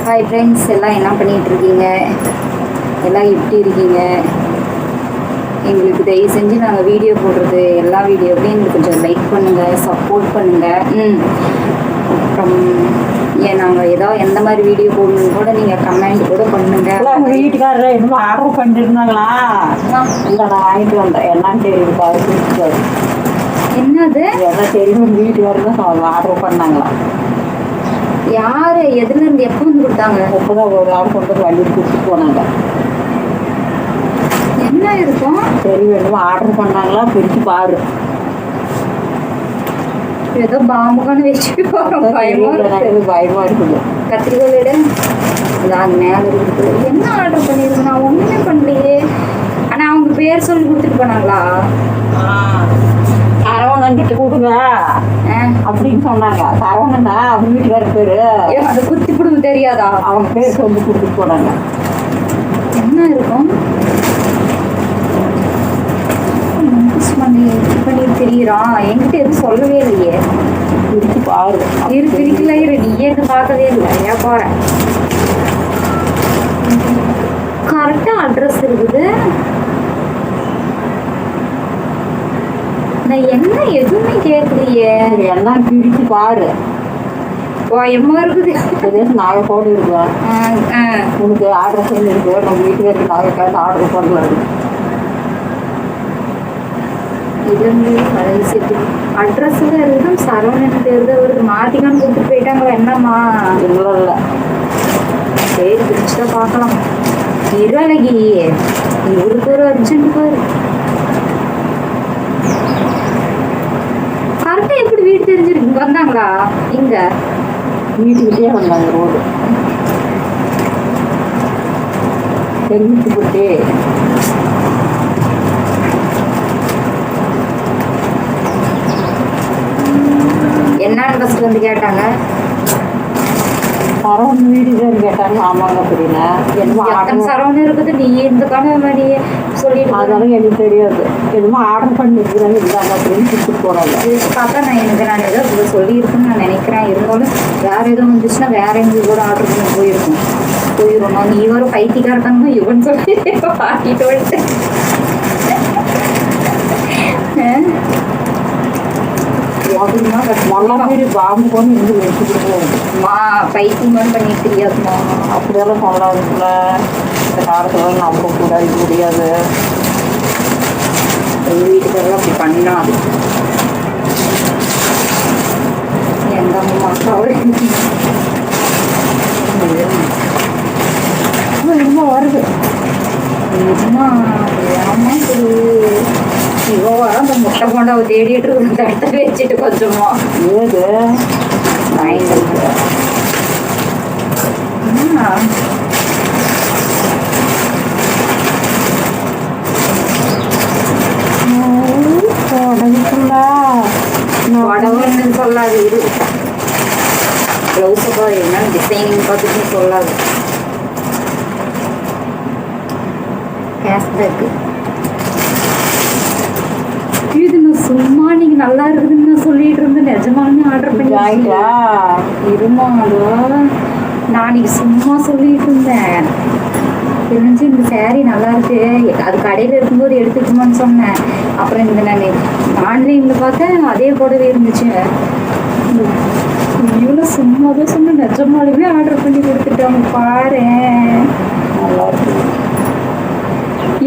Hi friends, எல்லாம் என்ன பண்ணிகிட்ருக்கீங்க? எல்லாம் எப்படி இருக்கீங்க? எங்களுக்கு தயவு செஞ்சு நாங்கள் வீடியோ போடுறது எல்லா வீடியோவையும் எங்களுக்கு கொஞ்சம் லைக் பண்ணுங்கள், சப்போர்ட் பண்ணுங்கள். அப்புறம் நாங்கள் ஏதோ எந்த மாதிரி வீடியோ போடணுன்னு கூட நீங்கள் கமெண்ட் கூட பண்ணுங்கள். உங்கள் வீட்டுக்காரர் என்னமோ ஆர்டர் பண்ணிருந்தாங்களா? இல்லை, நான் வாங்கிட்டு வந்தேன். என்னன்னு தெரியுது, என்னது எல்லாம் தெரியும். உங்கள் வீட்டுக்காரர் தான் ஆர்டர் பண்ணாங்களா? யார், எதுலேருந்து, எப்போ வந்து கொடுத்தாங்க? இப்போதான் ஒரு ஆள் கொண்டு வந்து வண்டி கொடுத்துட்டு போனாங்க. என்ன இருக்கும்? சரி, என்னமோ ஆர்டர் பண்ணாங்களா, பிரித்து பாரு. ஏதோ பாம்புக்கான வச்சுட்டு போகிறோம். பயமாக இருக்குது. கத்திரிக்கோள் எடு. அது மேலே இருக்குது. என்ன ஆர்டர் பண்ணியிருக்கேன்? நான் ஒன்றுமே பண்ணலையே. ஆனால் அவங்க பேர் சொல்லி கொடுத்துட்டு போனாங்களா? சரவணன் கிட்ட கொடுங்க அப்படின்னு சொன்னாங்க. சரவணனா அவங்க வீட்டுக்காரர் பேரு. அதை குத்தி கொடுங்க தெரியாதா? அவங்க பேர் சொல்லி கொடுத்துட்டு போனாங்க. என்ன இருக்கும் பண்ணி தெரியுறான்? என்கிட்ட எதுவும் சொல்லவே இல்லையே. பிரித்து பாரு. இருக்குல்ல, நீயே எதுவும் பார்க்கவே இல்லை. ஏன் போகிறேன்? கரெக்டாக அட்ரஸ் இருக்குது. நான் என்ன எதுவுமே கேட்கலையே. என்ன பிரித்து பாரு. பயமா இருக்குது. நாகக்கோடு இருக்குவேன். உனக்கு ஆர்டர் இருக்கு. நம்ம வீட்டுக்கு நாகக்காய் ஆர்டர் பண்ணலாம். இருந்து கடைசிட்டு அட்ரஸில் இருக்கும். சரவணன் தெரிஞ்ச அவருக்கு மாற்றிக்கான்னு கொடுத்துட்டு போயிட்டாங்களா? என்னம்மா? இல்லை இல்லை, சரி, பிரிச்சுதான் பார்க்கலாம். இருளகி இவருக்கு ஒரு அர்ஜென்ட் பாரு. கரெக்டாக எப்படி வீடு தெரிஞ்சிருக்கு? இங்கே வந்தாங்களா? இங்கே வீட்டுக்கிட்டே வந்தாங்க. ரோடு தெரிவித்து போட்டு என்னன்னு ஃபஸ்ட்டு வந்து கேட்டாங்க. சரவணன் வீடுதான் கேட்டாங்க. ஆமாங்க அப்படின்னா எத்தனை சரவணன் இருக்குது? நீ இந்த காண மாதிரி சொல்லிட்டு அதெல்லாம் எனக்கு தெரியாது. என்னமோ ஆர்டர் பண்ணிருக்கிறாங்க இருந்தாங்க அப்படின்னு கொடுத்துட்டு போகிறாங்க. பார்த்தா நான் ஏதோ இவ்வளோ சொல்லியிருக்குன்னு நான் நினைக்கிறேன். இருந்தாலும் வேறு எதுவும் வந்துச்சுன்னா வேற எங்கேயும் கூட ஆர்டர் பண்ணி போயிடும். நீ ஒரு பைத்தியக்காரத்தாங்க இவன் சொல்லி பாட்டிட்டு வந்துட்டு பாம்பு கொண்டு இருந்து வச்சுக்கிடுவோம். பைத்தியம் பண்ணிட்டு தெரியாதுமா. அப்படியெல்லாம் சொல்லாதுல. இந்த காலத்துல நம்ப கூட முடியாது. வீட்டுக்காரெல்லாம் அப்படி பண்ணாது. எந்த அம்மாக்காவோட என்னமோ வருது. ஏமா சரி, இவ வர அந்த முட்டை கொண்டு அவ தேடிட்டு இருக்கு. தட்டை வச்சுட்டு கொஞ்சமா ஏது வாங்கிட்டு உடம்புன்னு சொல்லாது. இரு, ப்ளவுஸுக்கோ என்ன டிசைனிங் பார்த்துட்டு சொல்லாது. கேஷ்பேக்கு இது நான் சும்மா நீங்க நல்லா இருக்குதுன்னு நான் சொல்லிட்டு இருந்தேன். நிஜமாலுமே ஆர்டர் பண்ணி இருமாடோ. நான் நீங்க சும்மா சொல்லிட்டு இருந்தேன். தெரிஞ்சு இந்த சேரீ நல்லா இருக்கு, அது கடையில் இருக்கும்போது எடுத்துக்கணும்னு சொன்னேன். அப்புறம் இந்த நான் ஆன்லைனில் பார்த்தேன், அதே போடவே இருந்துச்சு. இவ்வளோ சும்மா தான் சொன்னேன். நிஜமாலுமே ஆர்டர் பண்ணி கொடுத்துட்டாங்க பாரு. நல்லா இருக்கு.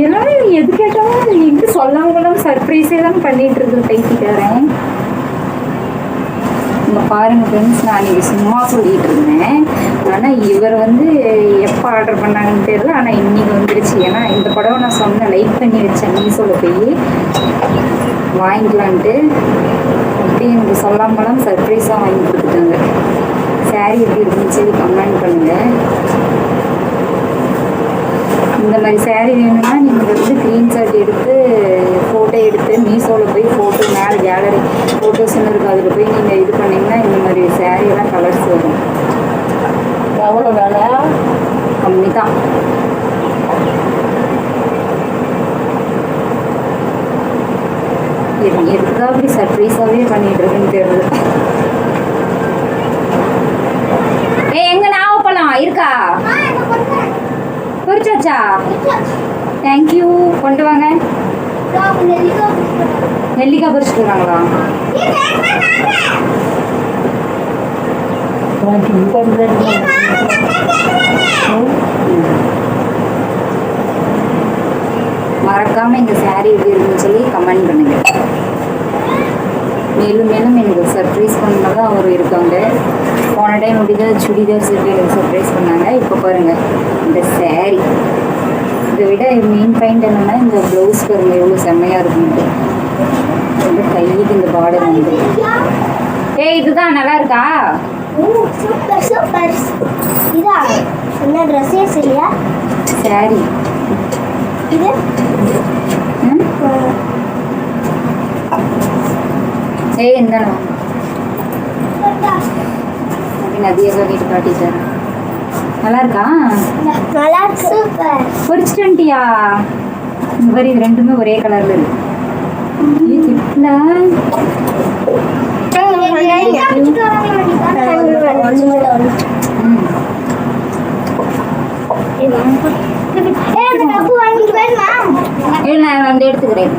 எல்லாமே எது கேட்டாலும் எங்கே சொல்லாமலாம் சர்ப்ரைஸே தான் பண்ணிட்டு இருக்கிற பைத்தியக்காரன். இங்கே பாருங்க ஃப்ரெண்ட்ஸ், நான் இன்னைக்கு சும்மா சொல்லிட்டு இருந்தேன். ஆனால் இவர் வந்து எப்போ ஆர்டர் பண்ணாங்கன்னு தெரியல. ஆனால் இன்னைக்கு வந்துடுச்சு. ஏன்னா இந்த படம் நான் சொன்னேன், லைக் பண்ணி வச்சேன் மீஷோவில் போய் வாங்கிக்கலான்ட்டு. அப்படியே எனக்கு சொல்லாமலாம் சர்ப்ரைஸாக வாங்கி கொடுத்துட்டாங்க. சாரீ எப்படி இருந்துச்சு கமெண்ட் பண்ணுங்கள். இந்த மாதிரி சேரீ வேணும்னா நீங்கள் வந்து ஸ்க்ரீன்ஷாட் எடுத்து ஃபோட்டோ எடுத்து மீஷோவில் போய் ஃபோட்டோ மேலே கேலரி ஃபோட்டோஸ்ன்னு இருக்குது, அதில் போய் நீங்கள் இது பண்ணிங்கன்னா இந்த மாதிரி சேரீயெல்லாம் கலர்ஸ் வரும். எவ்வளோ வேலை? கம்மி தான். எதுக்காக அப்படி சர்ப்ரைஸாகவே பண்ணிகிட்டு இருக்குன்னு தெரியல. இல்லையா? தேங்க்யூ. கொண்டு வாங்க. நெல்லிக்காய் பறிச்சுட்டு வராங்களா? மறக்காம இந்த saree எப்படி இருக்குன்னு சொல்லி கமெண்ட் பண்ணுங்க. மேலும் மேலும் எனக்கு சர்ப்ரைஸ் பண்ணதான் அவர் இருக்காங்க. போன டைம் அப்படிதான் சுடிதார் சொல்லி எனக்கு சர்ப்ரைஸ் பண்ணாங்க. இப்போ பாருங்க இந்த saree. இதை விட மெயின் பாயிண்ட் என்னன்னா இந்த ப்ளவுஸ் பாருங்க எவ்வளோ செம்மையாக இருக்குங்க. ரொம்ப கைக்கு இந்த பார்டர் வந்து ஏய் இதுதான் நல்லா இருக்கா? Super super. இதா என்ன ட்ரெஸ்ஸே சரியா? saree. இது ஏய் இந்தாண்ணா அப்படின்னு அதிகம் வீட்டு காட்டிட்டாரு. நல்லா இருக்கா? நல்லா சூப்பர். பொறிச்சிட்டு வந்துட்டியா? இந்த மாதிரி இது ரெண்டுமே ஒரே கலர்ல இருக்கு. நான் வந்து எடுத்துக்கிறேன்.